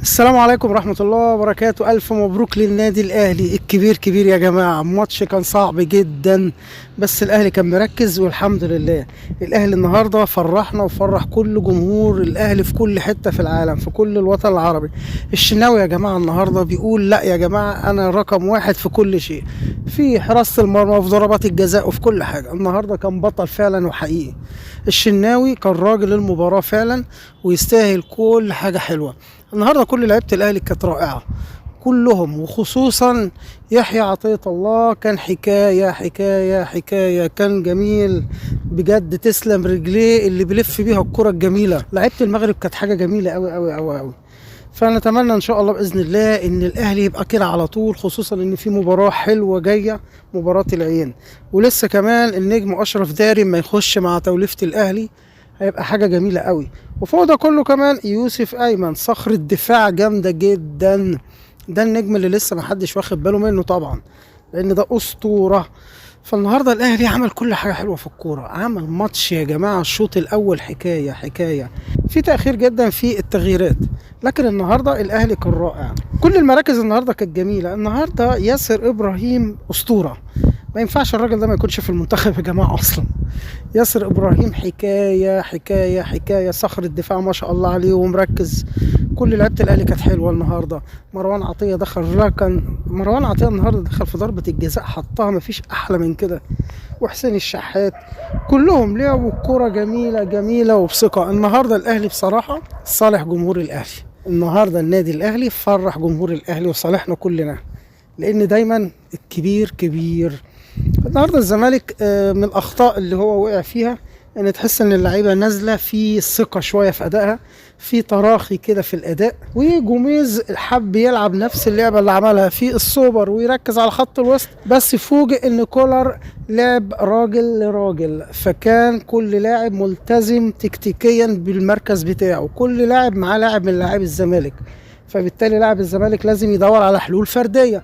السلام عليكم ورحمة الله وبركاته. ألف مبروك للنادي الأهلي الكبير. كبير يا جماعة، الماتش كان صعب جدا بس الأهلي كان مركز والحمد لله. الأهلي النهاردة فرحنا وفرح كل جمهور الأهلي في كل حتة في العالم، في كل الوطن العربي. الشناوي يا جماعة النهاردة بيقول لا يا جماعة، أنا رقم واحد في كل شيء، في حراسة المرمى وفي ضربات الجزاء وفي كل حاجة. النهاردة كان بطل فعلا وحقيقي. الشناوي كان راجل المباراة فعلا ويستاهل كل حاجة حلوة. النهارده كل لعيبه الاهلي كانت رائعه كلهم، وخصوصا يحيى عطية الله كان حكايه حكايه حكايه، كان جميل بجد. تسلم رجليه اللي بيلف بيها الكره الجميله. لعيبه المغرب كانت حاجه جميله قوي قوي قوي قوي. فنتمنى ان شاء الله باذن الله ان الاهلي يبقى كده على طول، خصوصا ان في مباراه حلوه جايه، مباراه العين. ولسه كمان النجم اشرف داري ما يخش مع توليفه الاهلي، هيبقى حاجه جميله قوي. وفوق ده كله كمان يوسف ايمن صخر الدفاع جامده جدا. ده النجم اللي لسه ما حدش واخد باله منه طبعا، لان ده اسطوره. فالنهارده الاهلي عمل كل حاجه حلوه في الكوره، عمل ماتش يا جماعه. الشوط الاول حكايه حكايه، في تاخير جدا في التغييرات، لكن النهارده الاهلي كان رائع. كل المراكز النهارده كانت جميله. النهارده ياسر ابراهيم اسطوره، ما ينفعش الراجل ده ما يكونش في المنتخب يا جماعه اصلا. ياسر ابراهيم حكايه حكايه حكايه، صخر الدفاع ما شاء الله عليه ومركز. كل لعيبه الاهلي كانت حلوه النهارده. مروان عطيه دخل ركن، مروان عطيه النهارده دخل في ضربه الجزاء حطها، ما فيش احلى من كده. وحسين الشحات، كلهم لعبوا الكوره جميله جميله وبثقه. النهارده الاهلي بصراحه صالح جمهور الاهلي. النهارده النادي الاهلي فرح جمهور الاهلي وصالحنا كلنا، لان دايما الكبير كبير. النهارده الزمالك من الاخطاء اللي هو وقع فيها ان تحس ان اللعيبه نازله في ثقه شويه في ادائها، في تراخي كده في الاداء. وجوميز حب يلعب نفس اللعبه اللي عملها في السوبر ويركز على خط الوسط، بس فوجئ ان كولر لعب راجل لراجل، فكان كل لاعب ملتزم تكتيكيا بالمركز بتاعه. كل لاعب معاه لاعب من لاعبي الزمالك، فبالتالي لاعب الزمالك لازم يدور على حلول فرديه.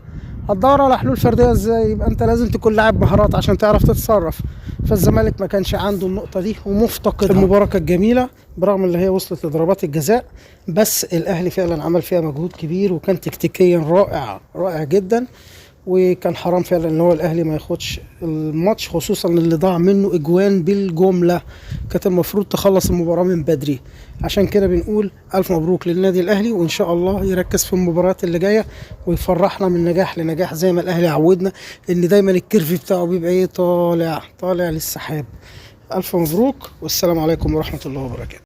هتدور على حلول فرديه ازاي؟ يبقى انت لازم تكون لاعب مهارات عشان تعرف تتصرف. فالزمالك ما كانش عنده النقطه دي ومفتقدها. المباراه كانت جميله برغم ان هي وصلت لضربات الجزاء، بس الاهلي فعلا عمل فيها مجهود كبير وكان تكتيكيا رائع رائع جدا. وكان حرام فعلا ان هو الاهلي ما ياخدش الماتش، خصوصا اللي ضاع منه اجوان بالجمله. كانت المفروض تخلص المباراه من بدري. عشان كده بنقول الف مبروك للنادي الاهلي، وان شاء الله يركز في المباريات اللي جايه ويفرحنا من نجاح لنجاح، زي ما الاهلي عودنا ان دايما الكيرف بتاعه بيبقى ايه، طالع طالع للسحاب. الف مبروك والسلام عليكم ورحمه الله وبركاته.